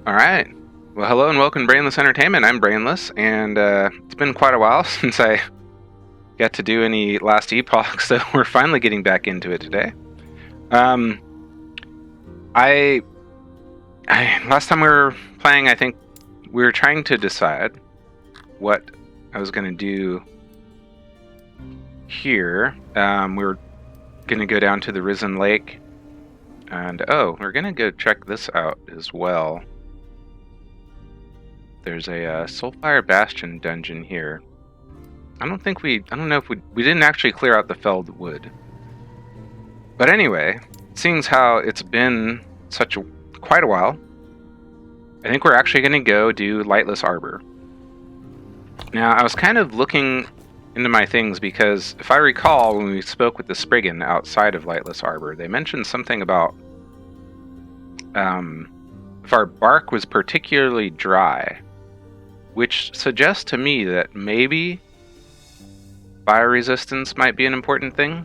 All right. Well, hello and welcome to Brainless Entertainment. I'm Brainless, and it's been quite a while since I got to do any Last Epoch, so we're finally getting back into it today. Um, I last time we were playing, I think we were trying to decide what I was going to do here. We were going to go down to the Risen Lake, and we're going to go check this out as well. There's a Soulfire Bastion dungeon here. I don't know if we didn't actually clear out the felled wood. But anyway, seeing as how it's been quite a while, I think we're actually going to go do Lightless Arbor. Now, I was kind of looking into my things because if I recall, when we spoke with the Spriggan outside of Lightless Arbor, they mentioned something about if our bark was particularly dry, which suggests to me that maybe fire resistance might be an important thing.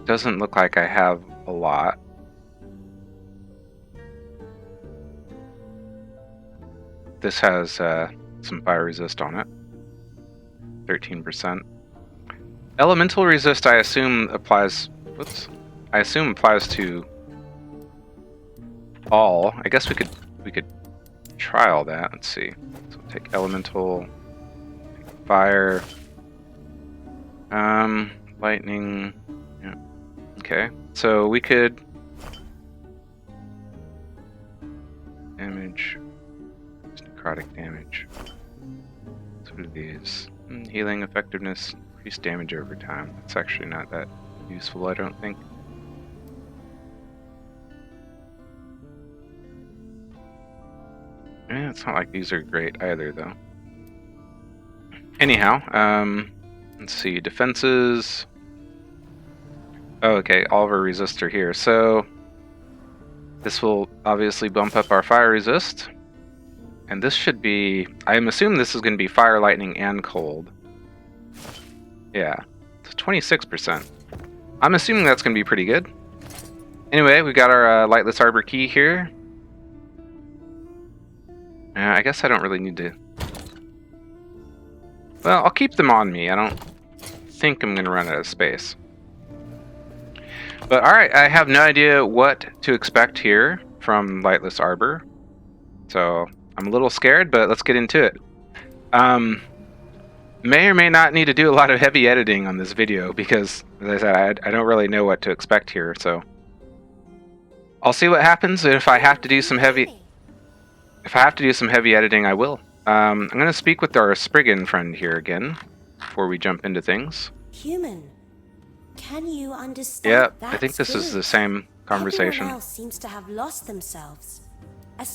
Doesn't look like I have a lot. This has some fire resist on it. 13%. Elemental resist I assume applies to all. I guess we could try all that. Let's see. So take elemental, fire, lightning. Yeah. Okay. So we could damage, necrotic damage. So what are these? Healing effectiveness, increased damage over time. That's actually not that useful, I don't think. It's not like these are great either, though. Anyhow, let's see. Defenses. Oh, okay, all of our resists are here. So this will obviously bump up our fire resist. And this should be... I'm assuming this is going to be fire, lightning, and cold. Yeah, it's 26%. I'm assuming that's going to be pretty good. Anyway, we got our Lightless Arbor key here. I guess I don't really need to... Well, I'll keep them on me. I don't think I'm going to run out of space. But alright, I have no idea what to expect here from Lightless Arbor. So, I'm a little scared, but let's get into it. May or may not need to do a lot of heavy editing on this video because, as I said, I don't really know what to expect here, so... I'll see what happens. If I have to do some heavy editing, I will. I'm going to speak with our Spriggan friend here again before we jump into things. Human, can you understand? Yeah, I think this is the same conversation. Everyone else seems to have lost themselves.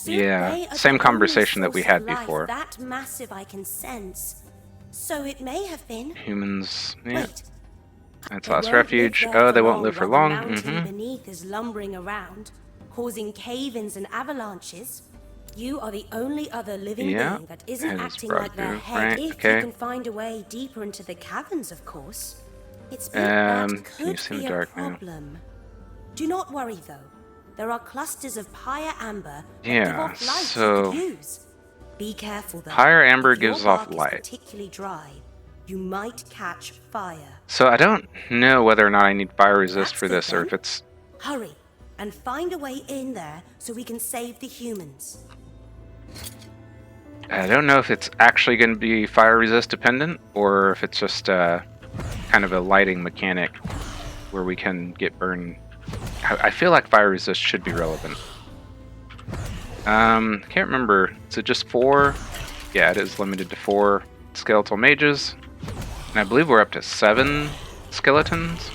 Yeah, same conversation that we had before. That massive I can sense. So it may have been humans. Yeah. Wait. That's Last Refuge. Oh, they won't live for long. Mm-hmm. Beneath is lumbering around, causing cave-ins and avalanches. You are the only other living being that isn't acting like their head. If you can find a way deeper into the caverns, of course. It's that could be a problem. Do not worry, though. There are clusters of pyre amber that give off light you could use. Be careful, though. Pyre amber gives off light. Particularly dry. You might catch fire. So I don't know whether or not I need fire resist for this, or if it's... Hurry, and find a way in there so we can save the humans. I don't know if it's actually going to be fire resist dependent, or if it's just kind of a lighting mechanic where we can get burned. I feel like fire resist should be relevant. I can't remember. Is it just 4? Yeah, it is limited to 4 skeletal mages. And I believe we're up to 7 skeletons.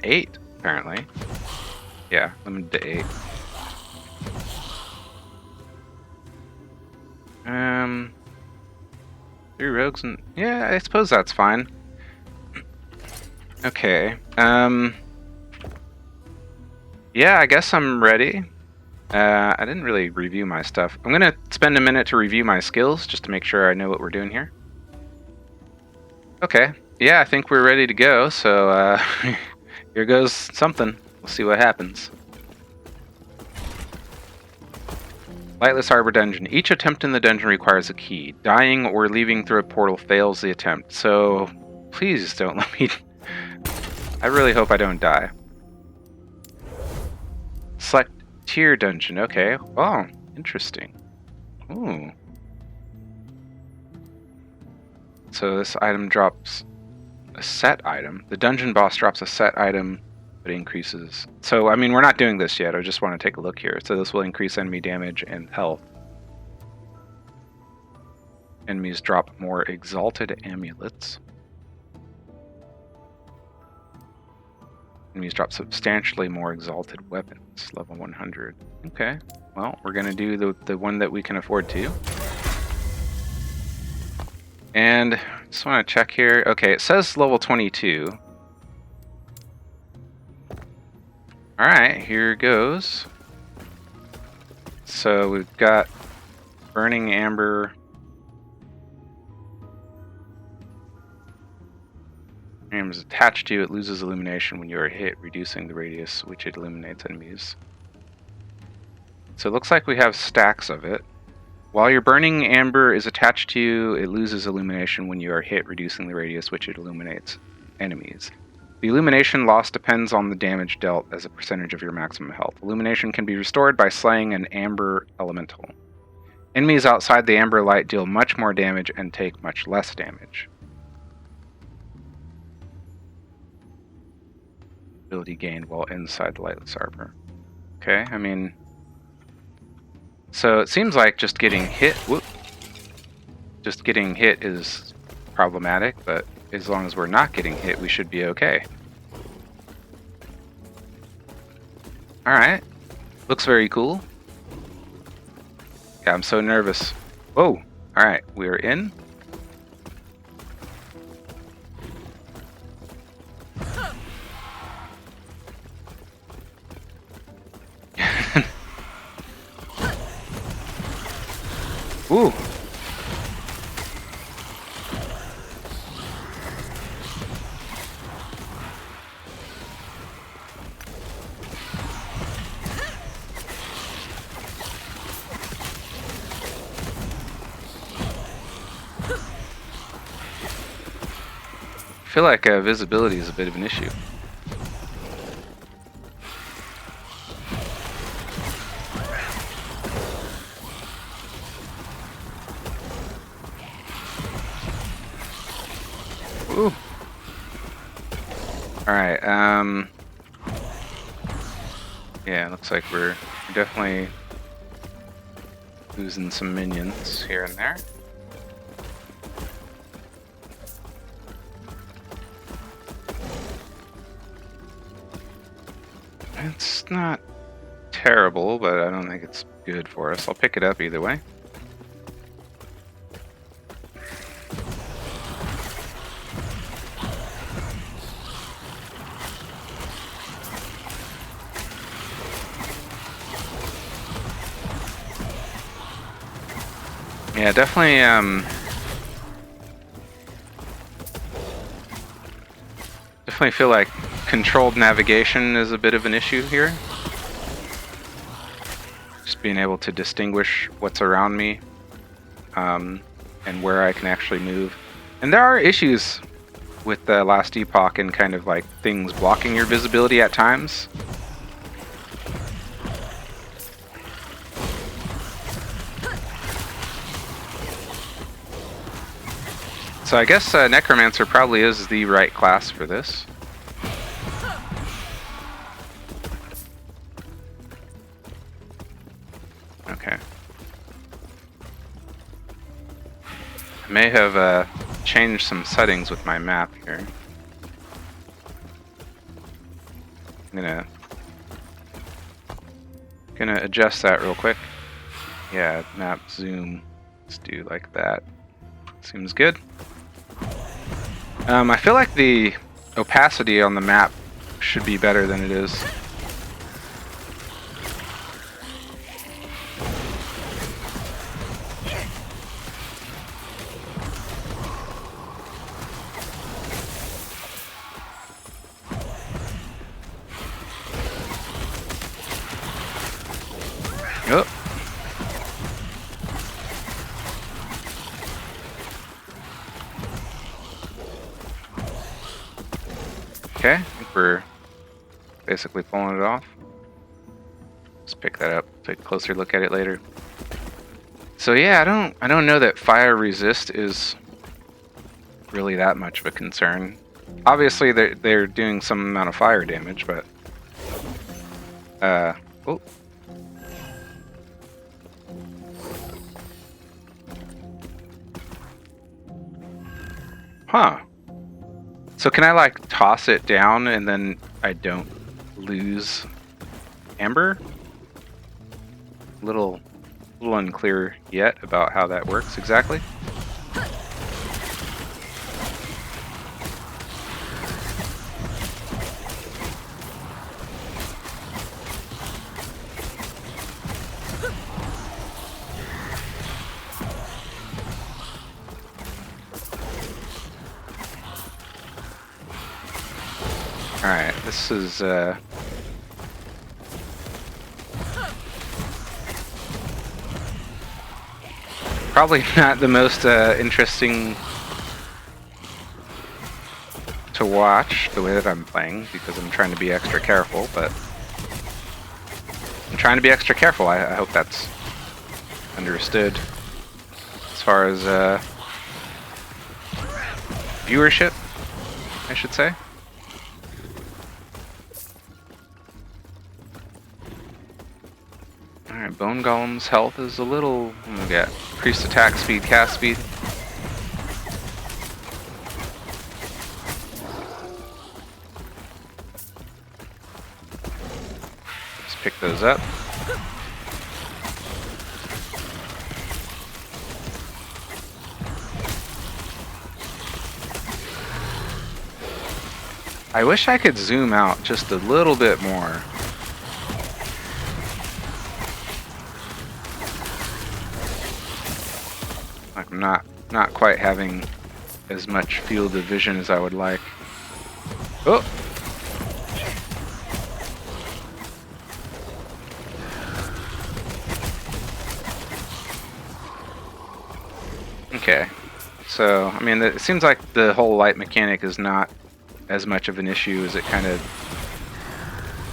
Eight, apparently. Yeah, limited to 8. Three rogues and... Yeah, I suppose that's fine. Okay, yeah, I guess I'm ready. I didn't really review my stuff. I'm gonna spend a minute to review my skills, just to make sure I know what we're doing here. Okay. Yeah, I think we're ready to go. So here goes something. We'll see what happens. Lightless Arbor Dungeon. Each attempt in the dungeon requires a key. Dying or leaving through a portal fails the attempt. So please don't let me... I really hope I don't die. Select tier dungeon. Okay. Oh, interesting. Ooh. So this item drops a set item. The dungeon boss drops a set item, but increases. So, I mean, we're not doing this yet. I just want to take a look here. So this will increase enemy damage and health. Enemies drop more exalted amulets. Enemies drop substantially more exalted weapons. Level 100. Okay. Well, we're going to do the one that we can afford to. And just want to check here. Okay, it says level 22. Alright, here goes. So we've got Burning Amber. Amber is attached to you. It loses illumination when you are hit, reducing the radius which it illuminates enemies. So it looks like we have stacks of it. While your burning amber is attached to you, it loses illumination when you are hit, reducing the radius which it illuminates enemies. The illumination loss depends on the damage dealt as a percentage of your maximum health. Illumination can be restored by slaying an amber elemental. Enemies outside the amber light deal much more damage and take much less damage. Ability gained while inside the Lightless Arbor. Okay, I mean... So it seems like just getting hit... Whoop, just getting hit is problematic, but as long as we're not getting hit, we should be okay. Alright. Looks very cool. Yeah, I'm so nervous. Whoa! Alright, we're in. Ooh! I feel like visibility is a bit of an issue. Ooh. Alright, yeah, looks like we're definitely losing some minions here and there. It's not terrible, but I don't think it's good for us. I'll pick it up either way. Yeah, definitely, definitely feel like controlled navigation is a bit of an issue here. Just being able to distinguish what's around me, and where I can actually move. And there are issues with the Last Epoch and kind of like things blocking your visibility at times. So I guess Necromancer probably is the right class for this. Okay. I may have changed some settings with my map here. I'm gonna adjust that real quick. Yeah, map zoom. Let's do like that. Seems good. I feel like the opacity on the map should be better than it is. Okay, I think we're basically pulling it off. Let's pick that up, take a closer look at it later. So yeah, I don't know that fire resist is really that much of a concern. Obviously they're doing some amount of fire damage, but oh. Huh. So can I like toss it down and then I don't lose amber? Little unclear yet about how that works exactly. Alright, this is probably not the most interesting to watch the way that I'm playing because I'm trying to be extra careful, but I'm trying to be extra careful. I hope that's understood as far as viewership, I should say. Alright, Bone Golem's health is a little... What do we got? Increased attack speed, cast speed. Let's pick those up. I wish I could zoom out just a little bit more. Like I'm not quite having as much field of vision as I would like. Oh! Okay. So, I mean, it seems like the whole light mechanic is not as much of an issue as it kind of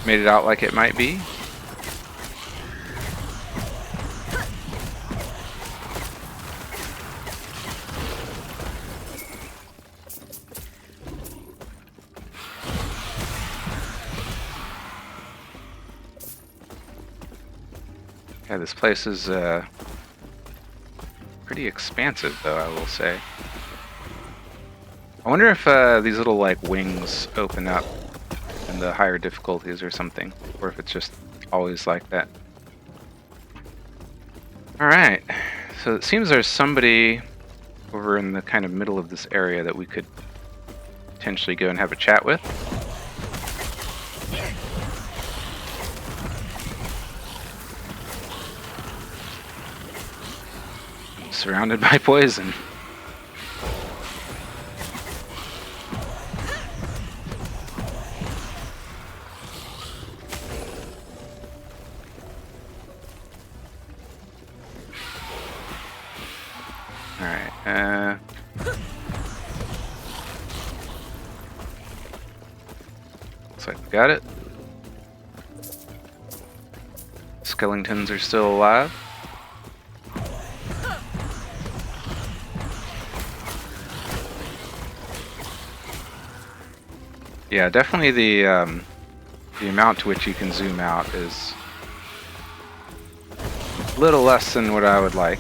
made it out like it might be. Yeah, this place is pretty expansive, though, I will say. I wonder if these little, like, wings open up in the higher difficulties or something, or if it's just always like that. Alright, so it seems there's somebody over in the kind of middle of this area that we could potentially go and have a chat with. Surrounded by poison. Alright, looks like we got it. Skeletons are still alive. Yeah, definitely the amount to which you can zoom out is a little less than what I would like.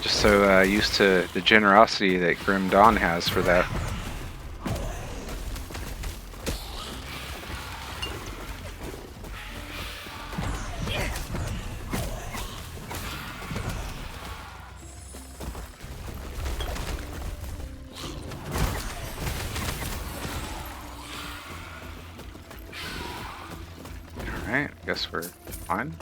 Just so used to the generosity that Grim Dawn has for that. Alright, I guess we're fine.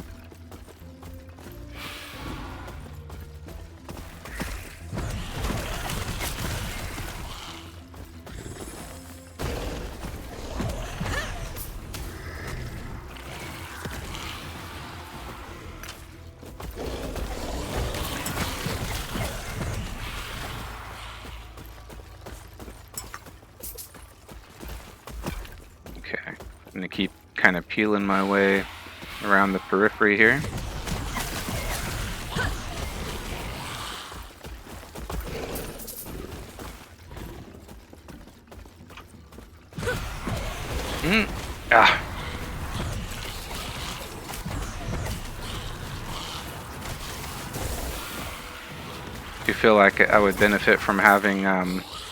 I'm gonna keep kind of peeling my way around the periphery here. Ah. Do you feel like I would benefit from having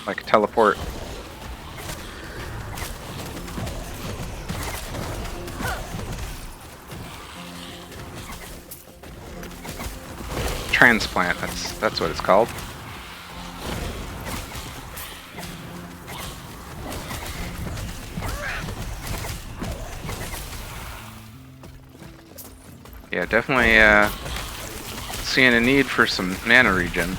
like teleport? Transplant, that's what it's called. Yeah, definitely seeing a need for some mana regen.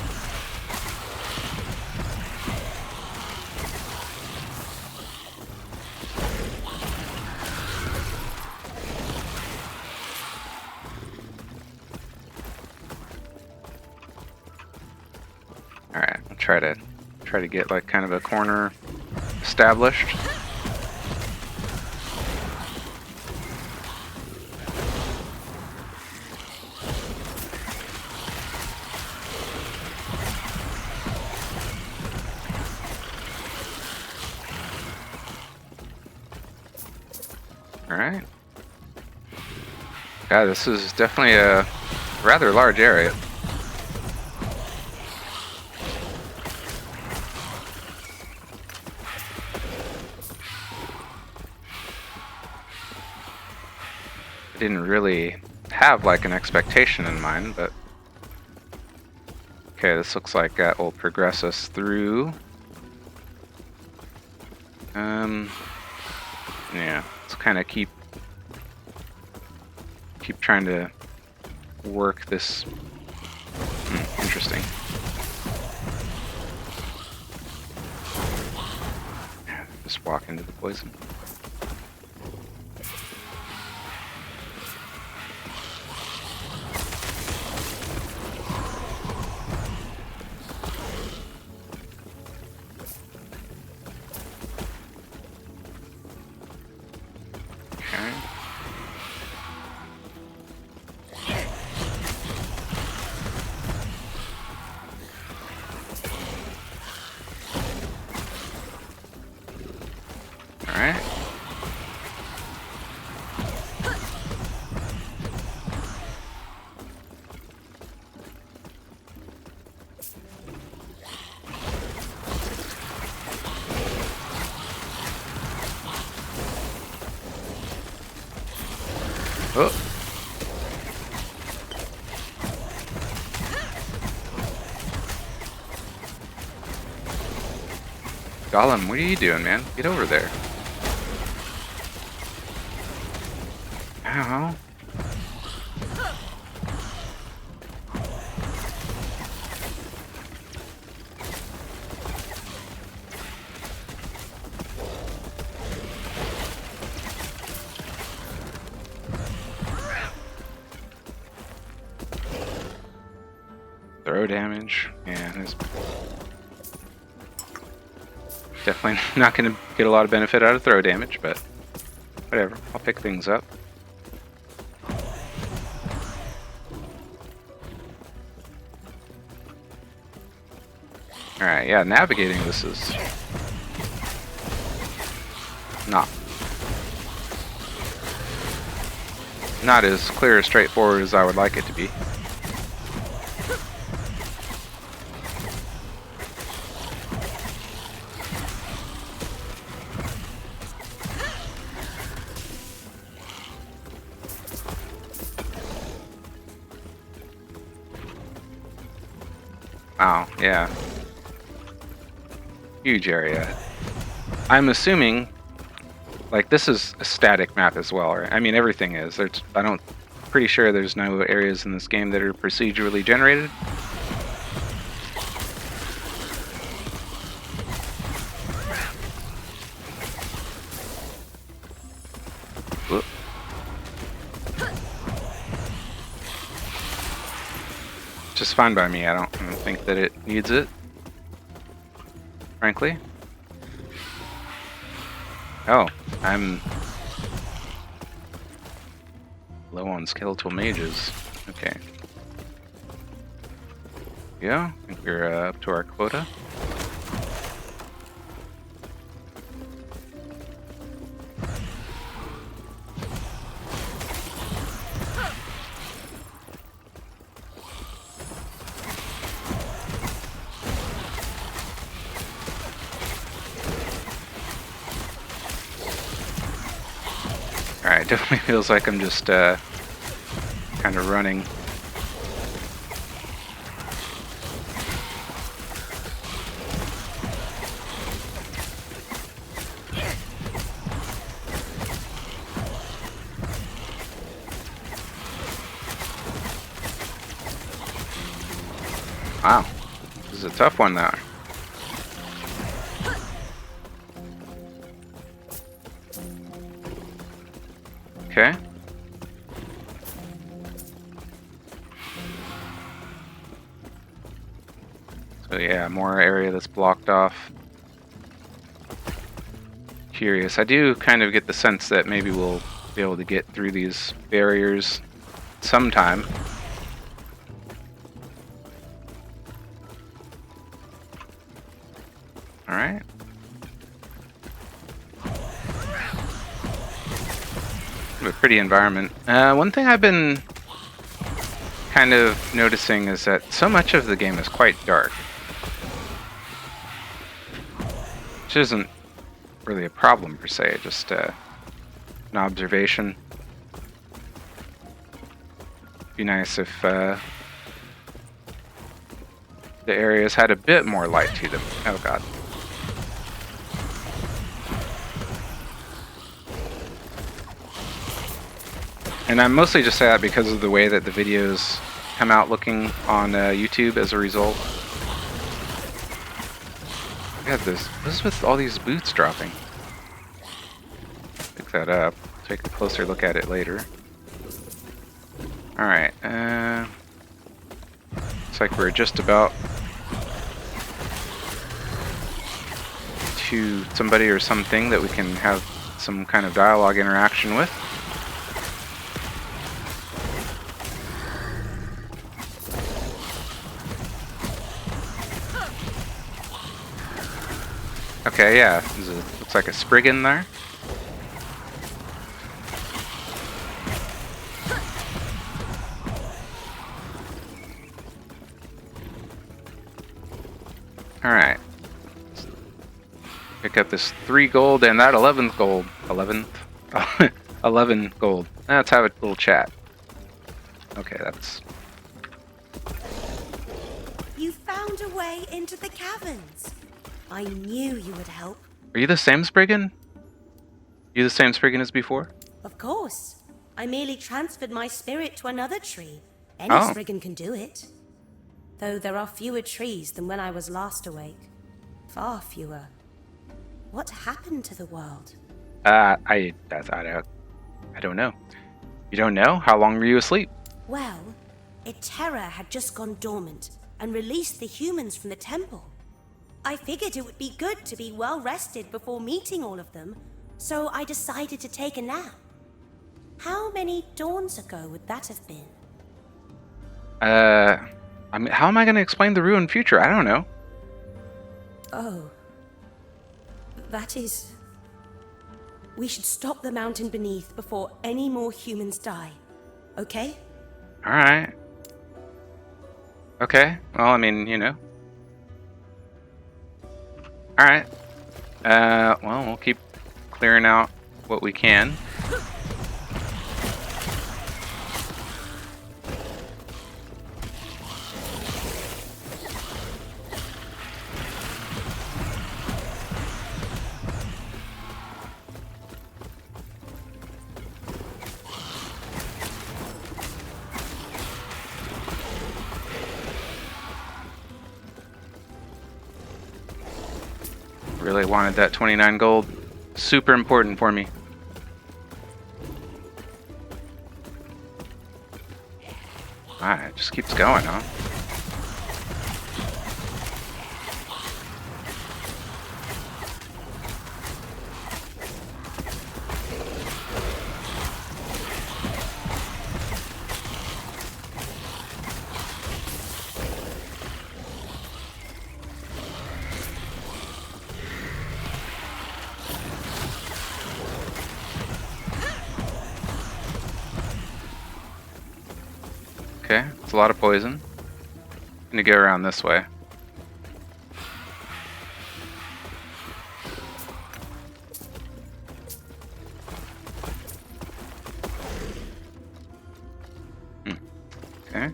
Alright, I'll try to get like kind of a corner established. Alright. Yeah, this is definitely a rather large area. I didn't really have like an expectation in mind, but okay, this looks like that will progress us through. Yeah, let's kind of keep trying to work this. Interesting. Just walk into the poison. Alright. Oh. Gollum, what are you doing, man? Get over there. Ow. Throw damage. Yeah, there's definitely not going to get a lot of benefit out of throw damage, but whatever. I'll pick things up. Alright, yeah, navigating this is not as clear or straightforward as I would like it to be. Wow, yeah. Huge area. I'm assuming, like, this is a static map as well, right? I mean, everything is. Pretty sure there's no areas in this game that are procedurally generated. Whoop. Just fine by me. I don't think that it needs it, frankly. Oh, I'm Low on skeletal mages. Okay. Yeah, I think we're up to our quota. Alright, definitely feels like I'm just kind of running. Wow, this is a tough one now. Okay. So yeah, more area that's blocked off. Curious. I do kind of get the sense that maybe we'll be able to get through these barriers sometime. Alright. A pretty environment. One thing I've been kind of noticing is that so much of the game is quite dark. Which isn't really a problem per se, just an observation. Be nice if the areas had a bit more light to them. Oh god. And I mostly just say that because of the way that the videos come out looking on YouTube as a result. God, this is with all these boots dropping. Pick that up. Take a closer look at it later. Alright, looks like we're just about to somebody or something that we can have some kind of dialogue interaction with. Okay, yeah, looks like a Spriggan there. Alright. Pick up this 3 gold and that 11th gold. 11th? 11 gold. Let's have a little chat. Okay, that's... You found a way into the caverns. I knew you would help. Are you the same Spriggan? You the same Spriggan as before? Of course. I merely transferred my spirit to another tree. Any Spriggan can do it. Though there are fewer trees than when I was last awake. Far fewer. What happened to the world? I don't know. You don't know? How long were you asleep? Well, a terror had just gone dormant and released the humans from the temple. I figured it would be good to be well rested before meeting all of them, so I decided to take a nap. How many dawns ago would that have been? I mean, how am I going to explain the ruined future? I don't know. Oh. That is... We should stop the mountain beneath before any more humans die. Okay? Alright. Okay. Well, I mean, you know. Alright. Well, we'll keep clearing out what we can. Really wanted that 29 gold. Super important for me. Alright, just keeps going, huh? Okay, it's a lot of poison. I'm gonna go around this way. Okay.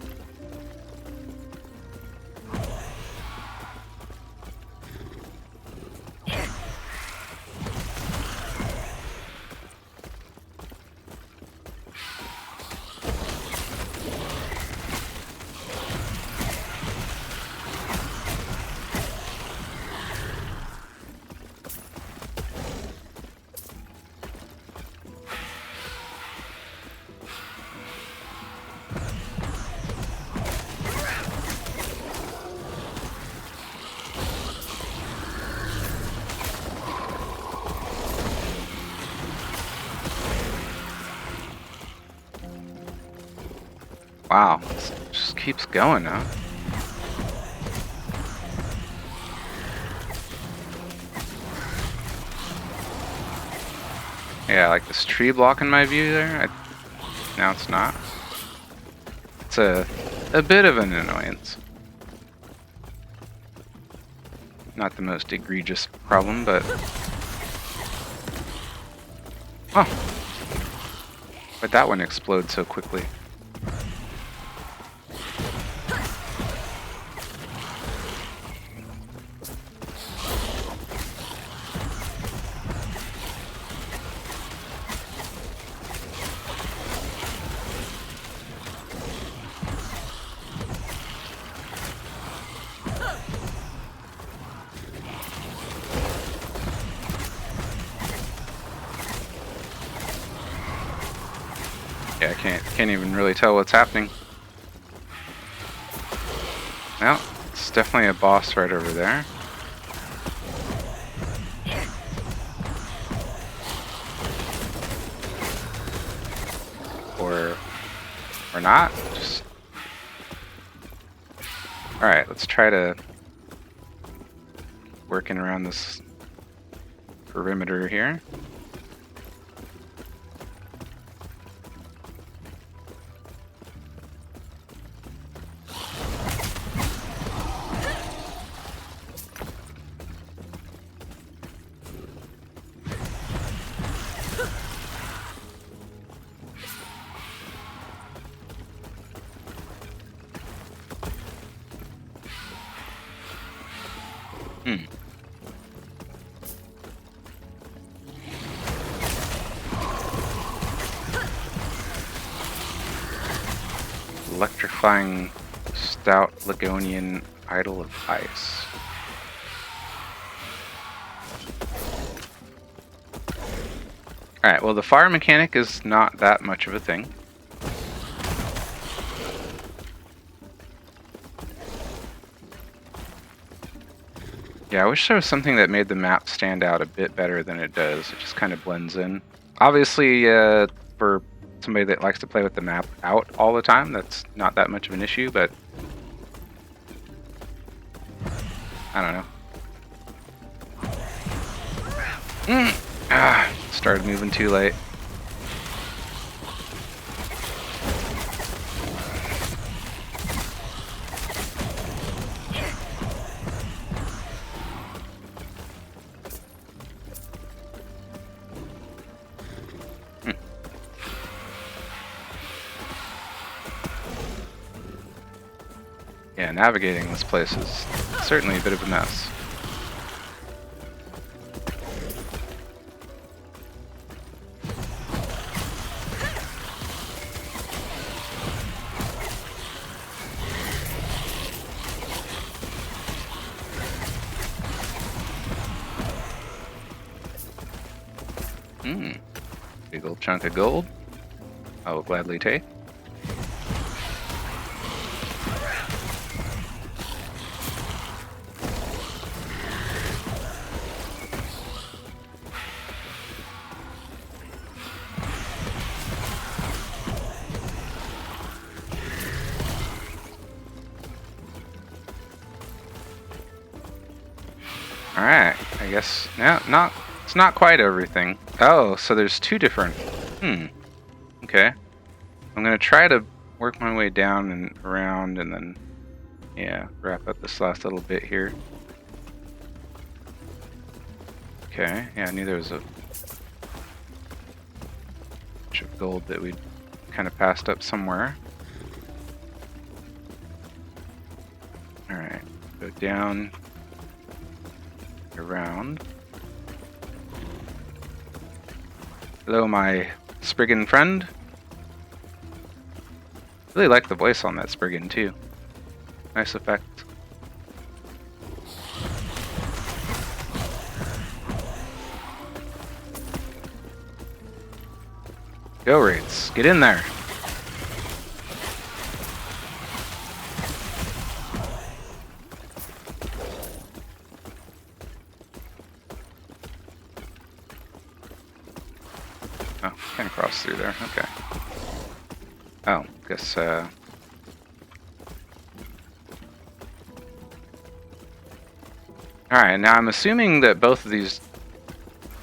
Wow, this just keeps going, huh? Yeah, like this tree blocking my view there. Now it's not. It's a bit of an annoyance. Not the most egregious problem, but... Oh! But that one explodes so quickly. Yeah, I can't even really tell what's happening. Well, it's definitely a boss right over there. Or not. Just alright, let's try to working around this perimeter here. Electrifying stout Ligonian idol of ice. Alright, well the fire mechanic is not that much of a thing. Yeah, I wish there was something that made the map stand out a bit better than it does. It just kind of blends in. Obviously, for somebody that likes to play with the map out all the time, that's not that much of an issue, but I don't know. Started moving too late. Yeah, navigating this place is certainly a bit of a mess. Big old chunk of gold. I will gladly take. Alright, I guess, yeah, it's not quite everything. Oh, so there's two different, okay. I'm gonna try to work my way down and around, and then, yeah, wrap up this last little bit here. Okay, yeah, I knew there was a bunch of gold that we'd kind of passed up somewhere. Alright, go down, around. Hello, my Spriggan friend. Really like the voice on that Spriggan too. Nice effect. Go Wraiths, get in there. Oh, can't cross through there. Okay. Oh, guess, Alright, now I'm assuming that both of these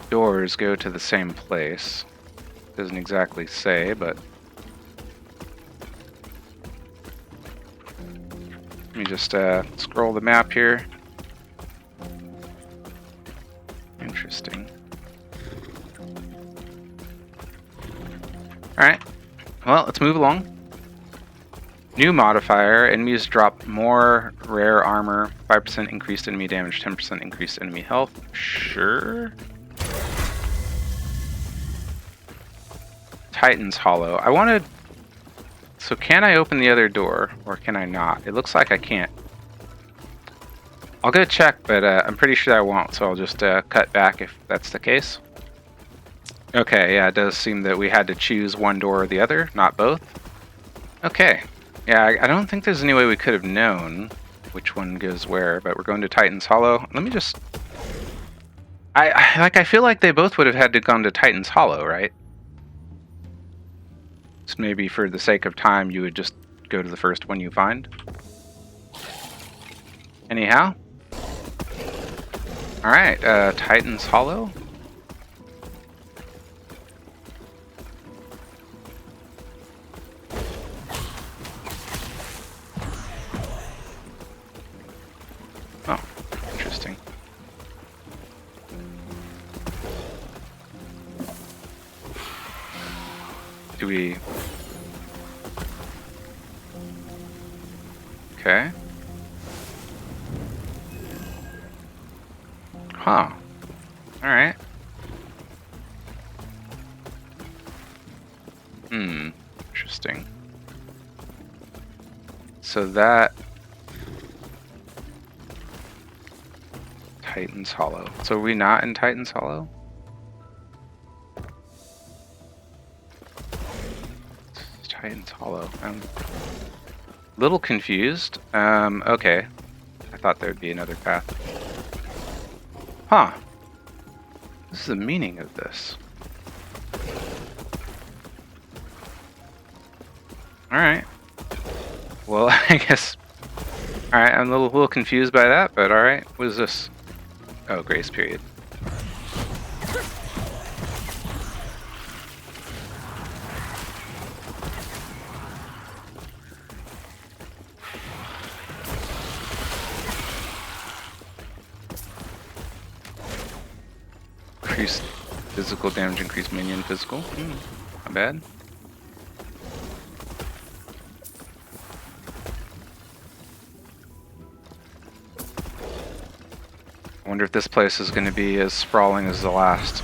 doors go to the same place. Doesn't exactly say, but... Let me just, scroll the map here. Interesting. Alright. Well, let's move along. New modifier. Enemies drop more rare armor. 5% increased enemy damage, 10% increased enemy health. Sure. Titan's Hollow. I wanted... So can I open the other door, or can I not? It looks like I can't. I'll go check, but I'm pretty sure I won't, so I'll just cut back if that's the case. Okay, yeah, it does seem that we had to choose one door or the other, not both. Okay. Yeah, I don't think there's any way we could have known which one goes where, but we're going to Titan's Hollow. Let me just... I feel like they both would have had to gone to Titan's Hollow, right? So maybe for the sake of time, you would just go to the first one you find. Anyhow. Alright, Titan's Hollow. Oh, interesting. Do we... Okay. Huh. Alright. Interesting. So that... Titan's Hollow. So are we not in Titan's Hollow? Titan's Hollow. I'm a little confused. Okay. I thought there'd be another path. Huh. This is the meaning of this. Alright. Well, I guess... Alright, I'm a little confused by that, but alright. What is this? Oh, grace period. Increased physical damage, increased minion physical. Not bad. I wonder if this place is going to be as sprawling as the last.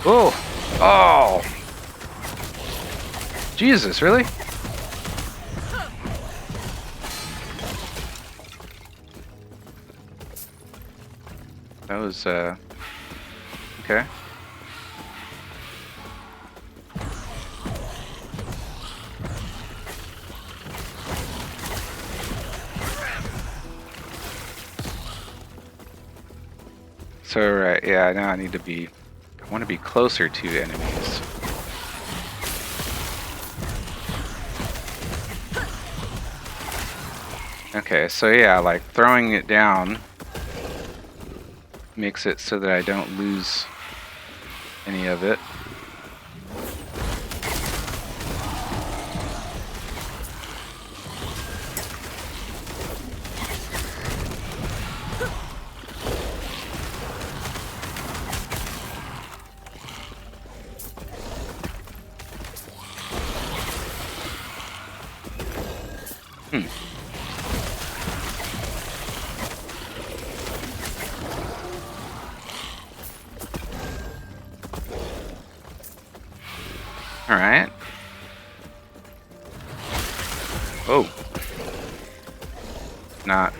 Oh! Oh! Jesus, really? That was, okay. So, right, yeah, now I need to be... I want to be closer to enemies. Okay, so yeah, like throwing it down makes it so that I don't lose any of it. Alright. Oh. Not.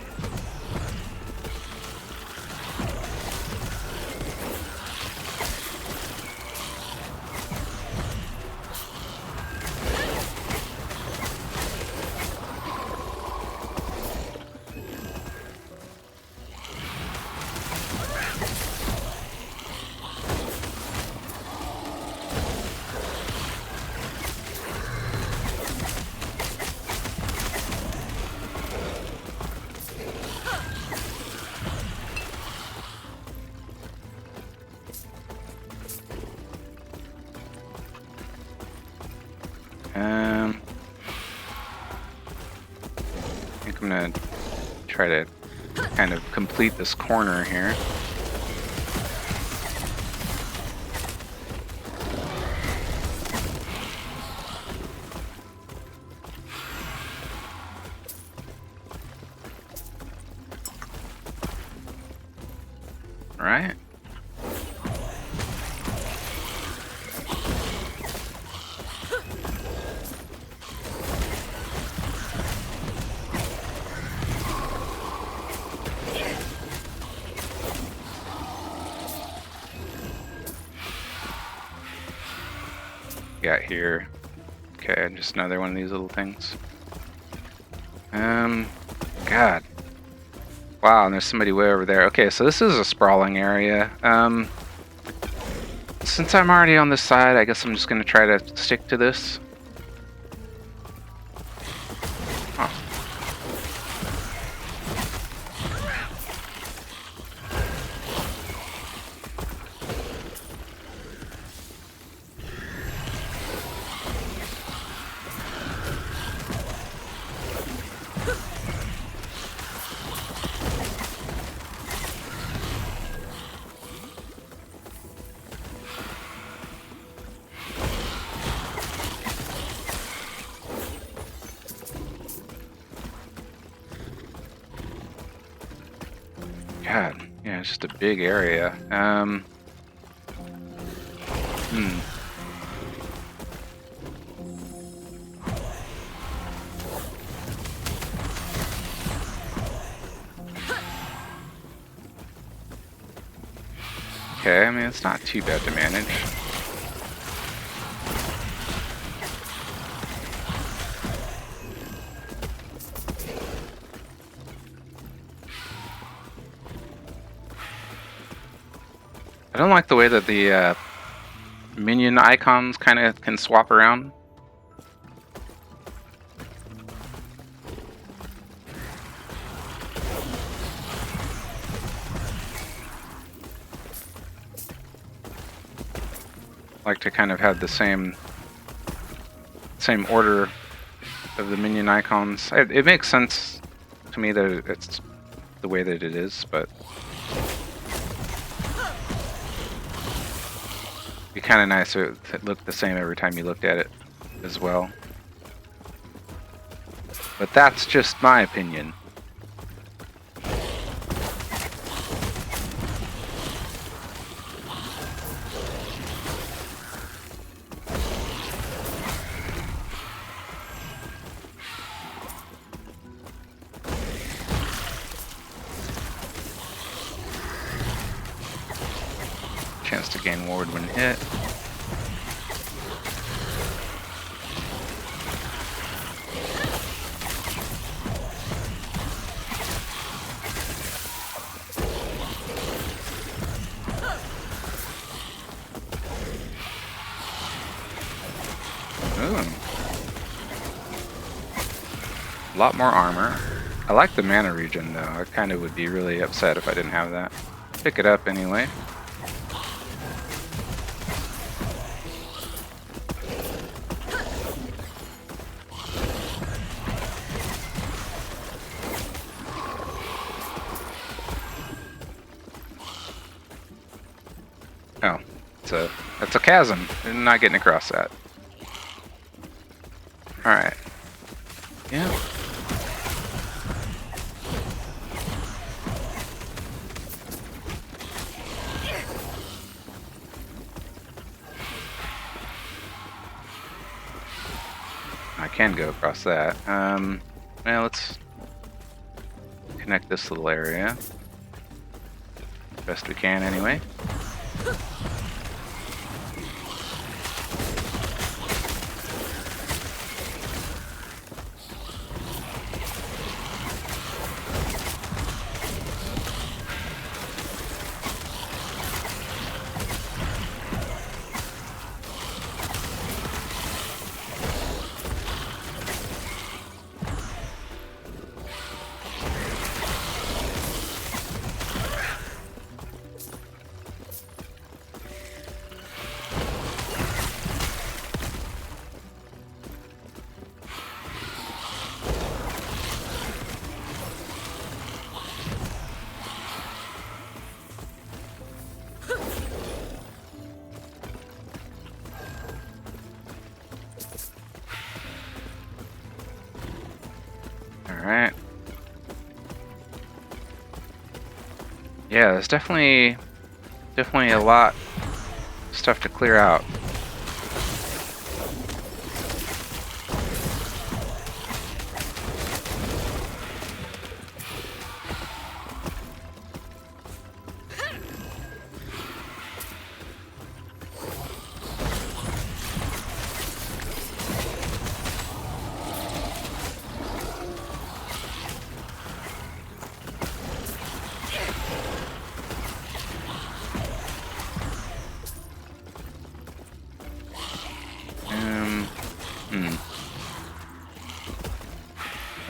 I think I'm gonna try to kind of complete this corner here. All right. Got here. Okay, just another one of these little things. God. Wow, and there's somebody way over there. Okay, so this is a sprawling area. Since I'm already on this side, I guess I'm just gonna try to stick to this. Oh. God, yeah, it's just a big area. Okay, I mean, it's not too bad to manage. I don't like the way that the minion icons kind of can swap around. I like to kind of have the same order of the minion icons. It makes sense to me that it's the way that it is, but it'd be kind of nice if it looked the same every time you looked at it as well. But that's just my opinion. Chance to gain ward when hit. Ooh. A lot more armor. I like the mana regen though. I kind of would be really upset if I didn't have that. pick it up anyway. Oh, that's a chasm. I'm not getting across that. Alright. Yeah. I can go across that. Well, let's connect this little area. Best we can, anyway. Alright. Yeah, there's definitely a lot of stuff to clear out.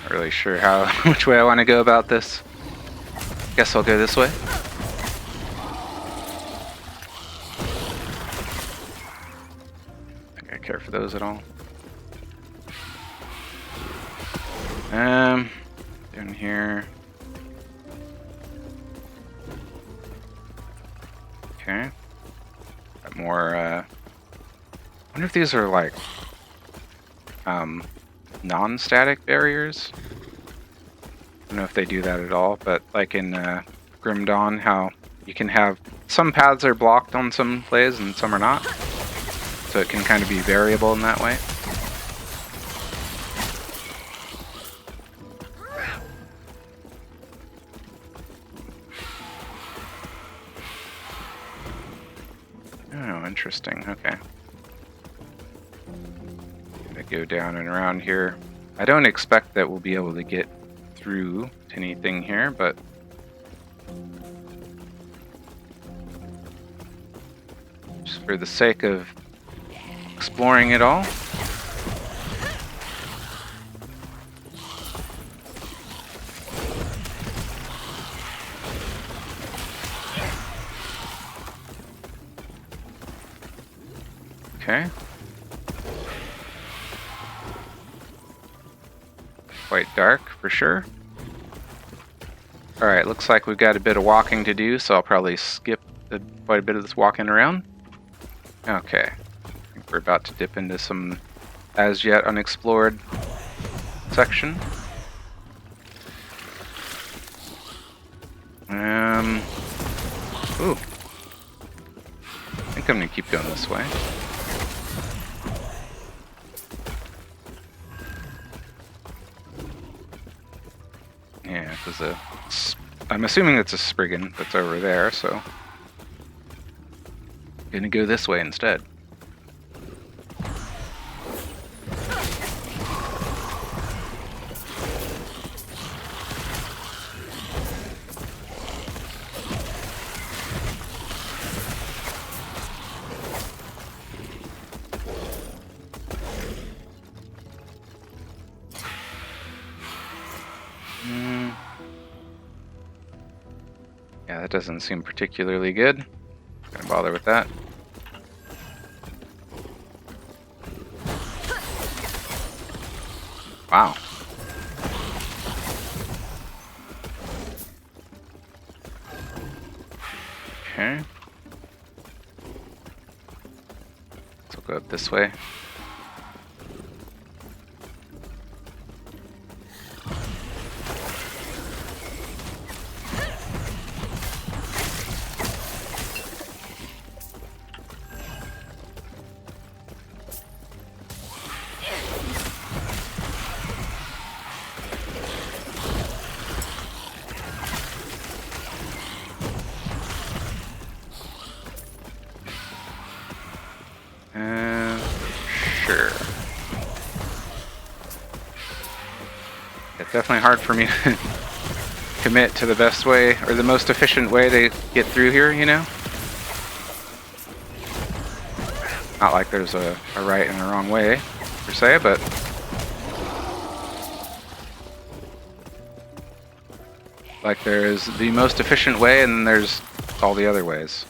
Not really sure which way I want to go about this. Guess I'll go this way. Think I care for those at all. Down here. Okay. Got more, I wonder if these are like, non-static barriers. I don't know if they do that at all, but like in, Grim Dawn, how you can have some paths are blocked on some plays and some are not. So it can kind of be variable in that way. Oh, interesting. Okay. Gonna go down and around here. I don't expect that we'll be able to get through to anything here, but just for the sake of exploring it all. Okay. Quite dark for sure. Alright, looks like we've got a bit of walking to do, so I'll probably skip quite a bit of this walking around. Okay. I think we're about to dip into some as yet unexplored section. Ooh. I think I'm gonna keep going this way. Yeah, I'm assuming it's a Spriggan that's over there, so gonna go this way instead. Yeah, that doesn't seem particularly good. Not gonna bother with that. Wow. Okay. So we'll go up this way. Sure. It's definitely hard for me to commit to the best way or the most efficient way to get through here, you know? Not like there's a right and a wrong way, per se, but like there is the most efficient way and then there's all the other ways.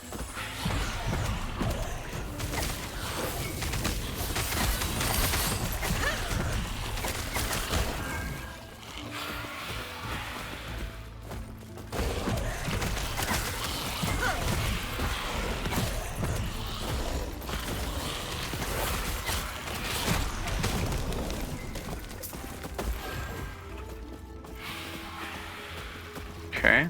Okay.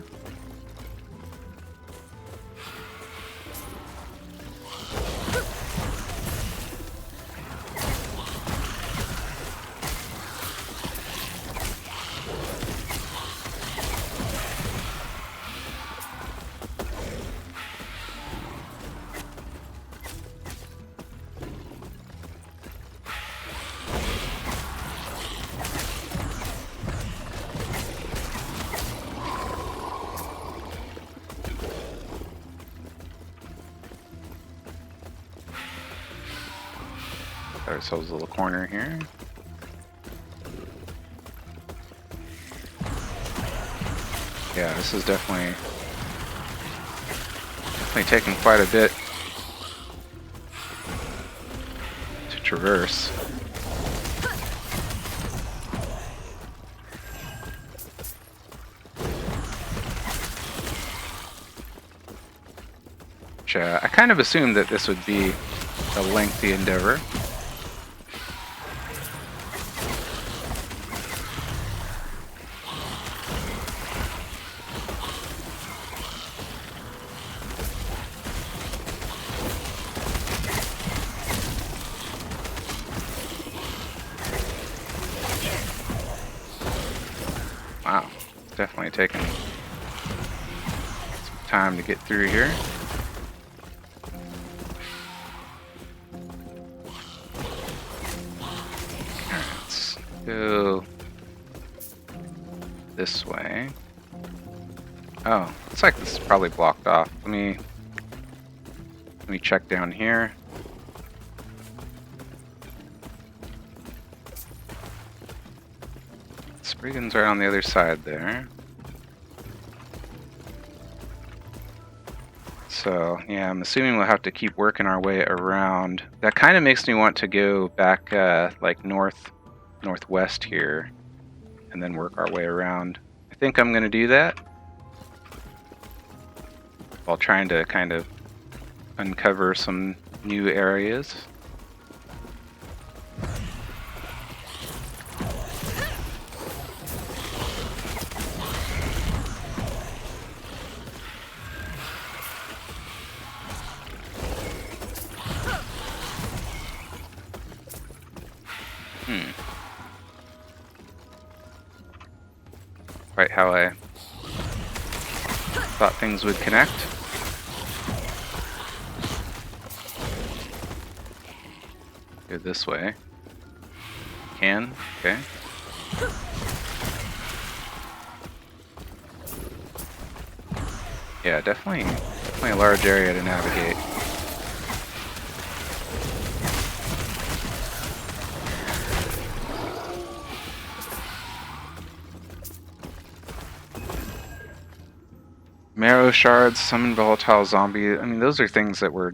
Got ourselves a little corner here. Yeah, this is definitely taking quite a bit to traverse. Which, I kind of assumed that this would be a lengthy endeavor. Wow, it's definitely taking some time to get through here. Let's go this way. Oh, looks like this is probably blocked off. Let me check down here. Spriggan's right on the other side there. So, yeah, I'm assuming we'll have to keep working our way around. That kind of makes me want to go back, like northwest here, and then work our way around. I think I'm going to do that, while trying to kind of uncover some new areas. Quite how I thought things would connect. Go this way. Can, okay. Yeah, definitely a large area to navigate. Marrow shards, summon volatile zombie. I mean, those are things that we're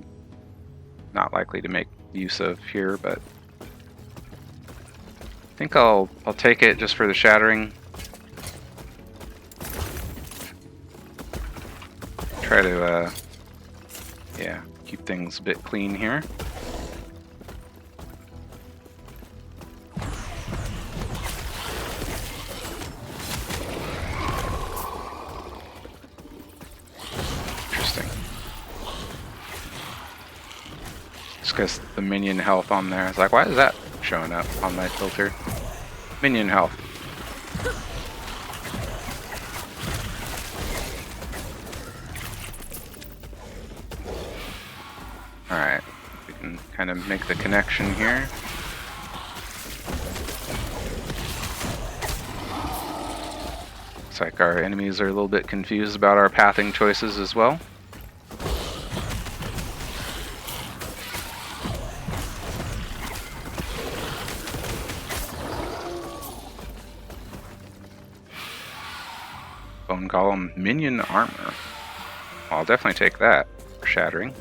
not likely to make use of here, but I think I'll take it just for the shattering. Try to yeah, keep things a bit clean here. Because the minion health on there. It's like, why is that showing up on my filter? Minion health. Alright, we can kind of make the connection here. Looks like our enemies are a little bit confused about our pathing choices as well. Bone Golem minion armor. Well, I'll definitely take that for shattering.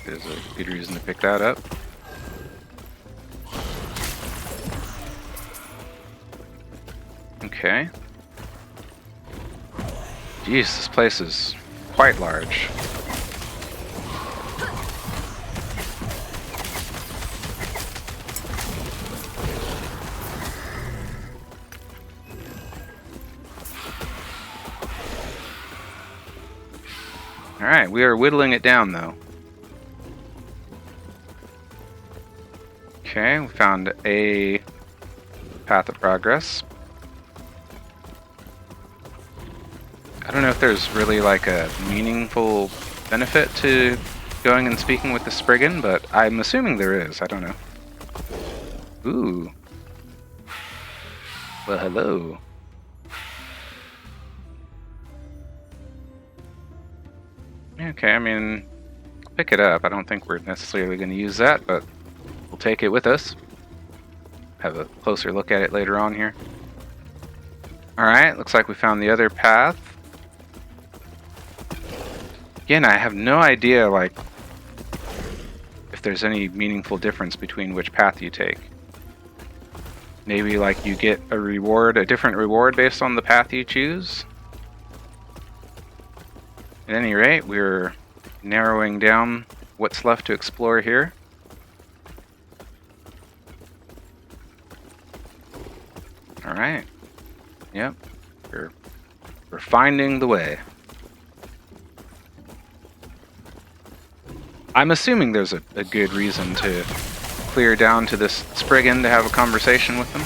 There's a good reason to pick that up. Okay. Jeez, this place is quite large. Alright, we are whittling it down though. Okay, we found a path of progress. I don't know if there's really like a meaningful benefit to going and speaking with the Spriggan, but I'm assuming there is. I don't know. Ooh. Well, hello. Okay, I mean, pick it up. I don't think we're necessarily going to use that, but we'll take it with us. Have a closer look at it later on here. Alright, looks like we found the other path. Again, I have no idea, like, if there's any meaningful difference between which path you take. Maybe, like, you get a reward, a different reward based on the path you choose. At any rate, we're narrowing down what's left to explore here. Alright. Yep. We're finding the way. I'm assuming there's a good reason to clear down to this Spriggan to have a conversation with them.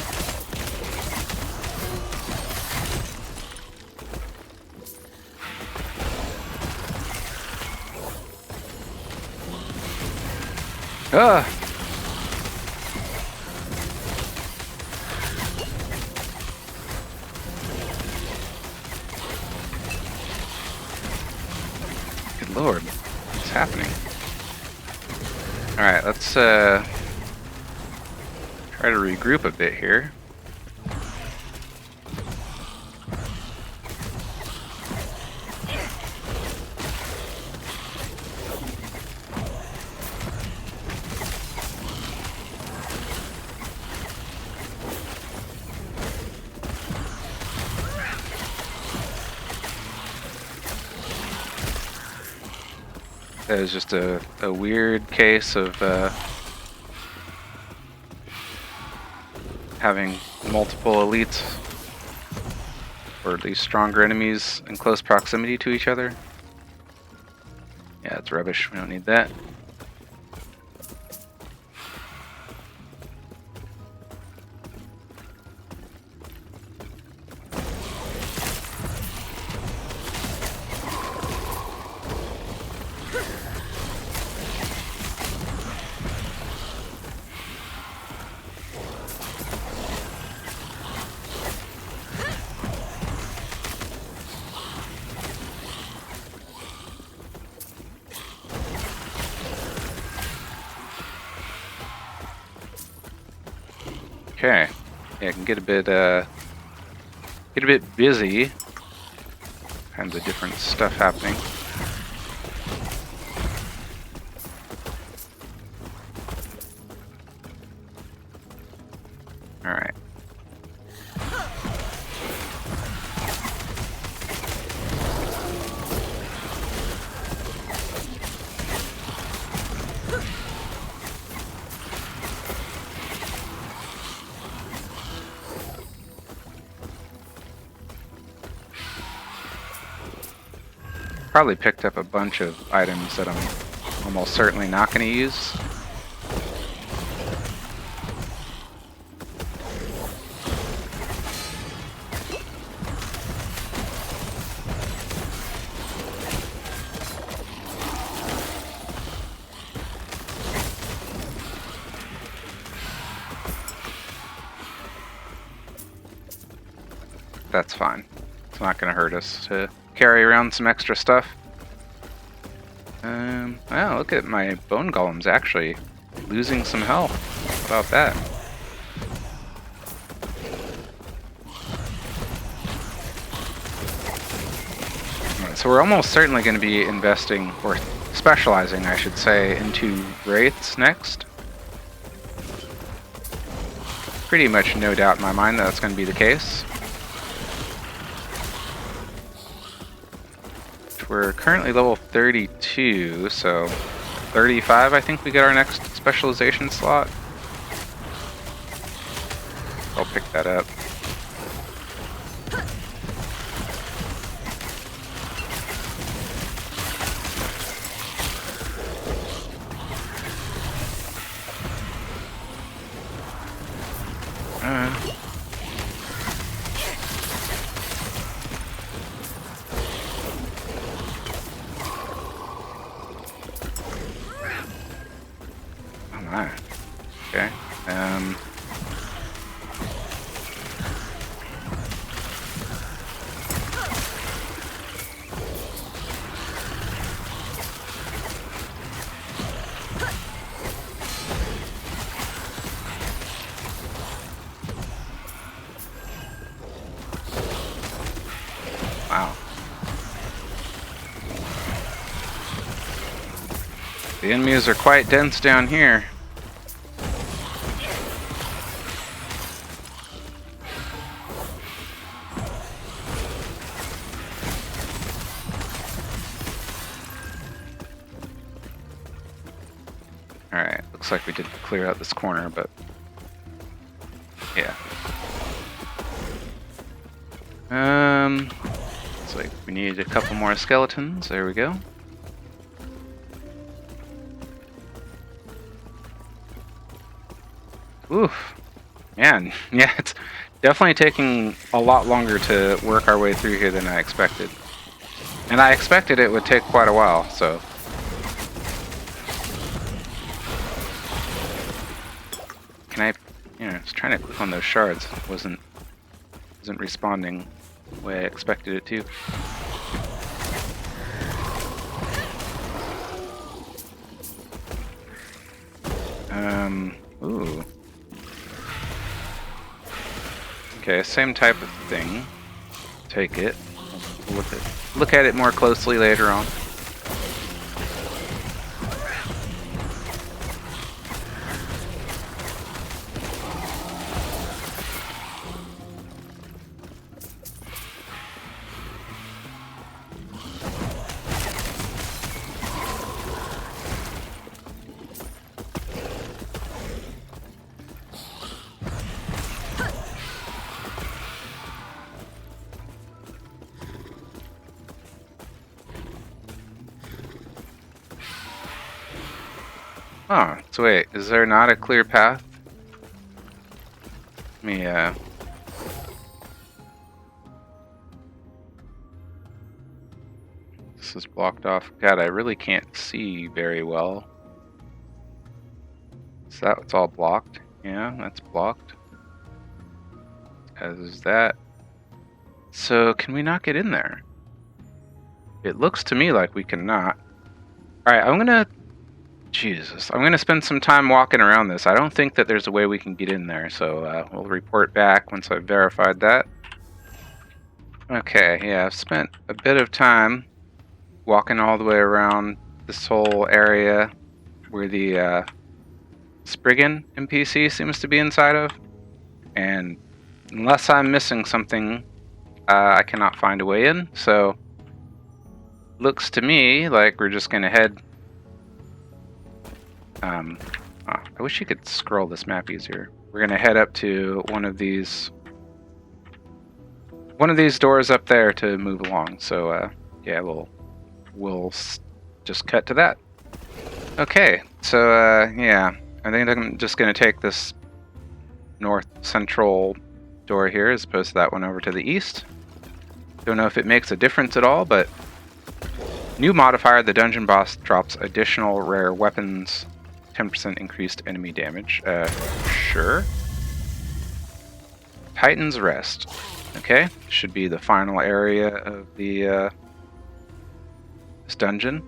Ah! Good lord, what's happening? Alright, let's try to regroup a bit here. That was just a weird case of having multiple elites, or at least stronger enemies in close proximity to each other. Yeah, it's rubbish. We don't need that. Okay. Yeah, I can get a bit busy. Kinds of different stuff happening. All right. Probably picked up a bunch of items that I'm almost certainly not going to use. That's fine. It's not going to hurt us to carry around some extra stuff. Wow, look at my bone golems actually losing some health. How about that? Alright, so we're almost certainly going to be investing, or specializing, I should say, into wraiths next. Pretty much no doubt in my mind that that's going to be the case. We're currently level 32, so 35 I think we get our next specialization slot. I'll pick that up. Okay. Wow. The enemies are quite dense down here. Alright, looks like we did clear out this corner, but yeah. Looks like we need a couple more skeletons. There we go. Oof. Man, yeah, it's definitely taking a lot longer to work our way through here than I expected. And I expected it would take quite a while, so. Can I, I was trying to click on those shards. It wasn't responding the way I expected it to. Ooh. Okay, same type of thing. Take it. We'll look at it more closely later on. Oh, so wait, is there not a clear path? Let me, this is blocked off. God, I really can't see very well. Is that what's all blocked? Yeah, that's blocked. As is that. So, can we not get in there? It looks to me like we cannot. Alright, I'm gonna Jesus. I'm going to spend some time walking around this. I don't think that there's a way we can get in there, so we'll report back once I've verified that. Okay, yeah, I've spent a bit of time walking all the way around this whole area where the Spriggan NPC seems to be inside of. And unless I'm missing something, I cannot find a way in. So, looks to me like we're just going to head... I wish you could scroll this map easier. We're going to head up to one of these doors up there to move along. So, yeah, we'll just cut to that. Okay, so, yeah, I think I'm just going to take this north central door here as opposed to that one over to the east. Don't know if it makes a difference at all, but new modifier, the dungeon boss drops additional rare weapons, 10% increased enemy damage. Sure. Titan's Rest. Okay, should be the final area of the this dungeon.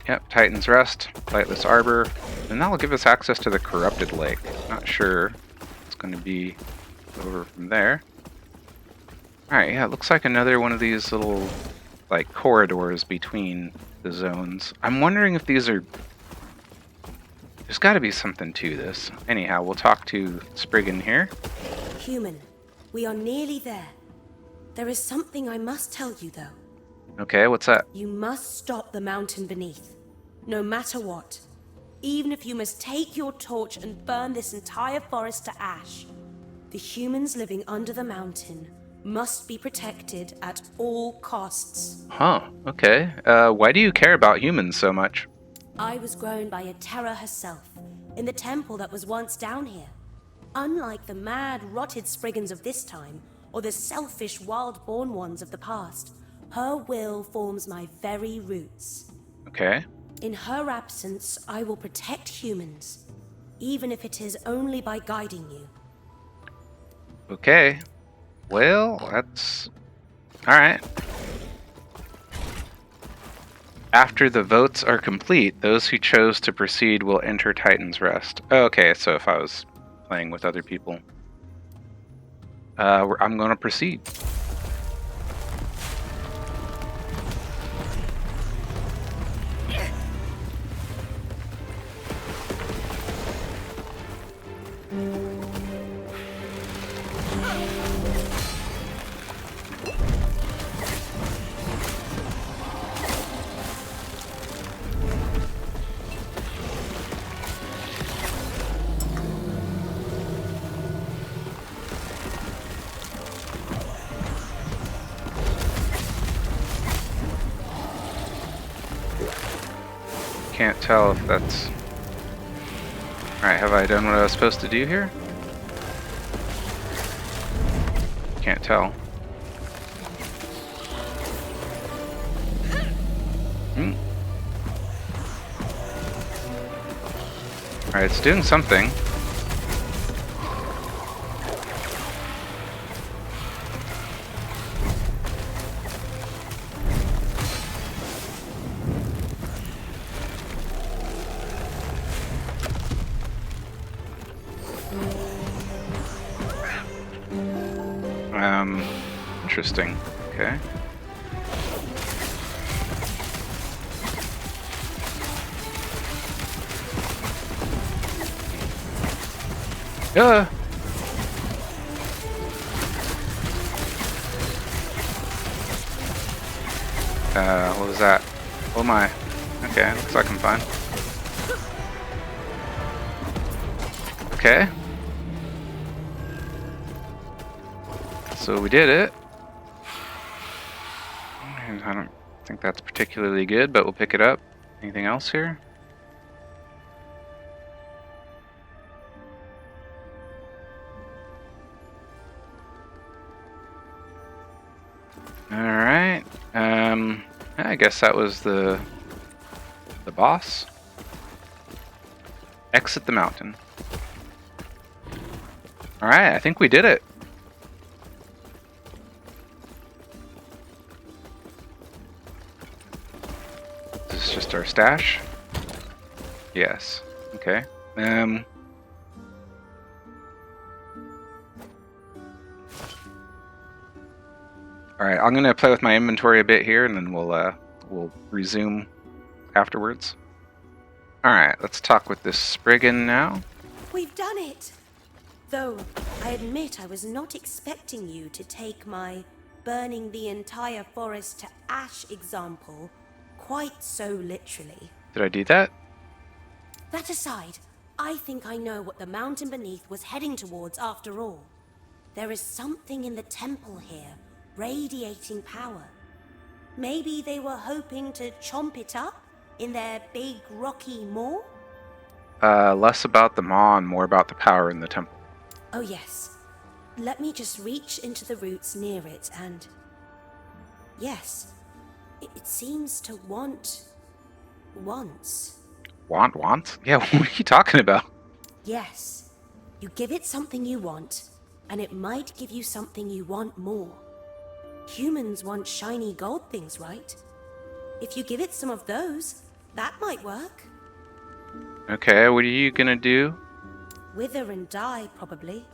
Yep, Titan's Rest, Lightless Arbor, and that will give us access to the Corrupted Lake. Not sure it's going to be over from there. Alright, yeah, it looks like another one of these little, like, corridors between the zones. I'm wondering if these are... There's got to be something to this. Anyhow, we'll talk to Spriggan here. Human, we are nearly there. There is something I must tell you, though. Okay, what's that? You must stop the mountain beneath, no matter what. Even if you must take your torch and burn this entire forest to ash. The humans living under the mountain must be protected at all costs. Huh, okay. Why do you care about humans so much? I was grown by a Terra herself, in the temple that was once down here. Unlike the mad, rotted Spriggans of this time, or the selfish, wild-born ones of the past, her will forms my very roots. Okay. In her absence, I will protect humans, even if it is only by guiding you. Okay. Well, that's... Alright. After the votes are complete, those who chose to proceed will enter Titan's Rest. Okay, so if I was playing with other people. I'm going to proceed. Can't tell if that's... Alright, have I done what I was supposed to do here? Can't tell. Alright, it's doing something. Interesting. Okay. What was that? Oh my. Okay, looks like I'm fine. Okay. So we did it. And I don't think that's particularly good, but we'll pick it up. Anything else here? Alright. I guess that was the boss. Exit the mountain. Alright, I think we did it. That's our stash. Yes. Okay. Alright, I'm gonna play with my inventory a bit here, and then we'll resume afterwards. Alright, let's talk with this Spriggan now. We've done it! Though, I admit I was not expecting you to take my burning the entire forest to ash example quite so literally. Did I do that? That aside, I think I know what the mountain beneath was heading towards after all. There is something in the temple here, radiating power. Maybe they were hoping to chomp it up in their big rocky maw? Less about the maw and more about the power in the temple. Oh yes. Let me just reach into the roots near it and... Yes. It seems to want... wants. Want? Yeah, what are you talking about? Yes. You give it something you want, and it might give you something you want more. Humans want shiny gold things, right? If you give it some of those, that might work. Okay, what are you gonna do? Wither and die, probably.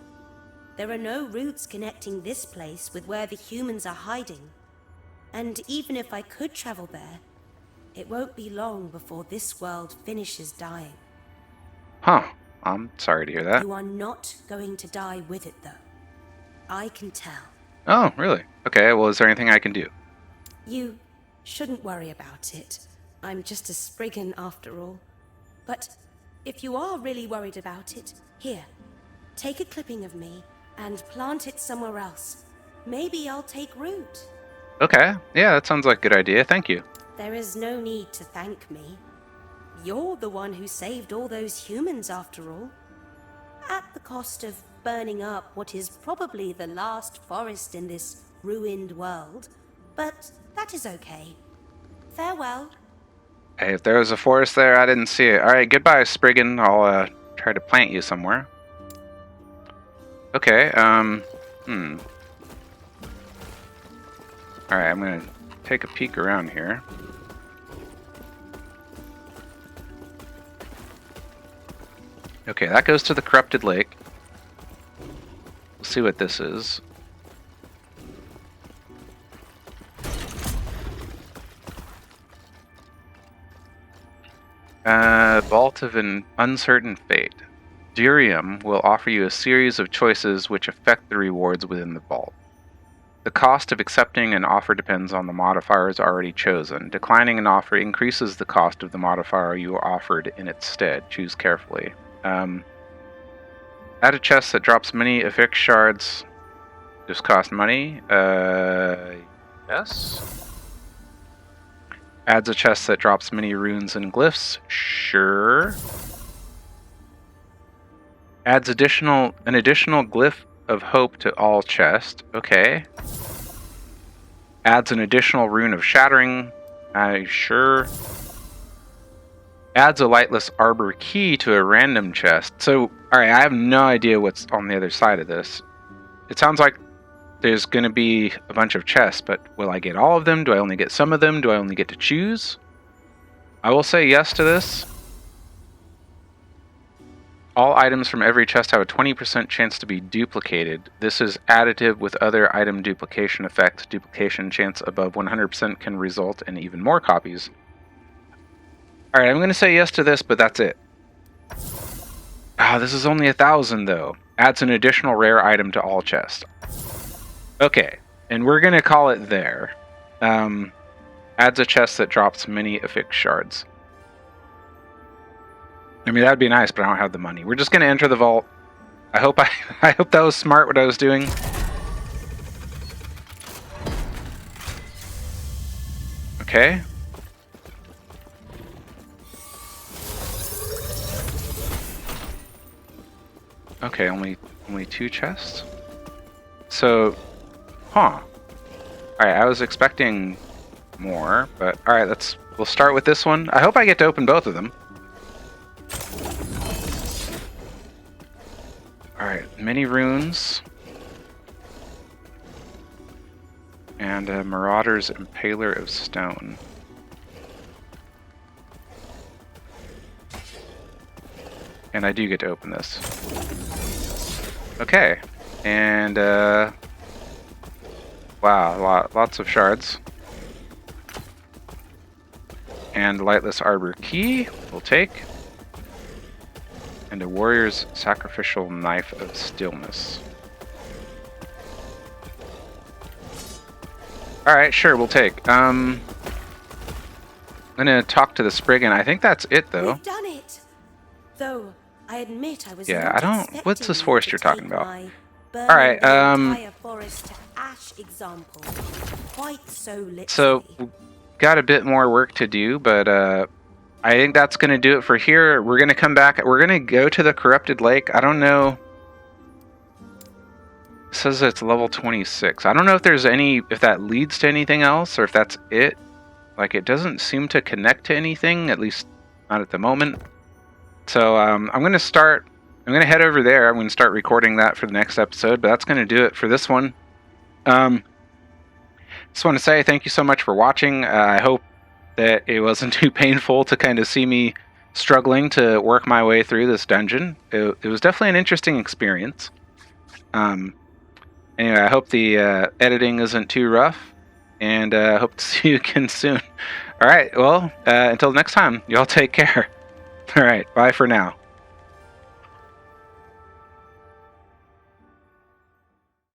There are no roots connecting this place with where the humans are hiding. And even if I could travel there, it won't be long before this world finishes dying. Huh. I'm sorry to hear that. You are not going to die with it, though. I can tell. Oh, really? Okay, well, is there anything I can do? You shouldn't worry about it. I'm just a Spriggan after all. But if you are really worried about it, here, take a clipping of me and plant it somewhere else. Maybe I'll take root. Okay, yeah, that sounds like a good idea. Thank you. There is no need to thank me. You're the one who saved all those humans after all. At the cost of burning up what is probably the last forest in this ruined world. But that is okay. Farewell. Hey, if there was a forest there, I didn't see it. Alright, goodbye, Spriggan. I'll try to plant you somewhere. Okay, Alright, I'm gonna take a peek around here. Okay, that goes to the corrupted lake. We'll see what this is. Vault of an Uncertain Fate. Durium will offer you a series of choices which affect the rewards within the vault. The cost of accepting an offer depends on the modifiers already chosen. Declining an offer increases the cost of the modifier you were offered in its stead. Choose carefully. Add a chest that drops many affix shards. Just cost money. Yes. Adds a chest that drops many runes and glyphs. Sure. Adds an additional glyph of hope to all chests. Okay. Adds an additional rune of shattering. Sure. Adds a Lightless Arbor key to a random chest. So, alright, I have no idea what's on the other side of this. It sounds like there's going to be a bunch of chests, but will I get all of them? Do I only get some of them? Do I only get to choose? I will say yes to this. All items from every chest have a 20% chance to be duplicated. This is additive with other item duplication effect. Duplication chance above 100% can result in even more copies. Alright, I'm going to say yes to this, but that's it. This is only 1,000 though. Adds an additional rare item to all chests. Okay, and we're going to call it there. Adds a chest that drops many affix shards. I mean, that'd be nice, but I don't have the money. We're just going to enter the vault. I hope that was smart what I was doing. Okay. Okay, only 2 chests. So, huh. Alright, I was expecting more, but alright, we'll start with this one. I hope I get to open both of them. Alright, many runes. And a Marauder's Impaler of Stone. And I do get to open this. Okay. And, wow, lots of shards. And Lightless Arbor key, we'll take. And a warrior's sacrificial knife of stillness. Alright, sure, we'll take. I'm gonna talk to the Spriggan. I think that's it, though. We've done it. Though I admit I was Yeah, not I don't. expecting What's this you forest to you're talking take about? my Alright, burning the entire forest to ash example quite so literally. So got a bit more work to do, but I think that's gonna do it for here. We're gonna come back. We're gonna go to the corrupted lake. I don't know. It says it's level 26. I don't know if there's if that leads to anything else or if that's it. Like, it doesn't seem to connect to anything, at least not at the moment. So I'm gonna head over there. I'm gonna start recording that for the next episode, but that's gonna do it for this one. Just want to say thank you so much for watching. I hope that it wasn't too painful to kind of see me struggling to work my way through this dungeon. It was definitely an interesting experience. Anyway, I hope the editing isn't too rough, and I hope to see you again soon. All right, well, until next time, y'all take care. All right, bye for now.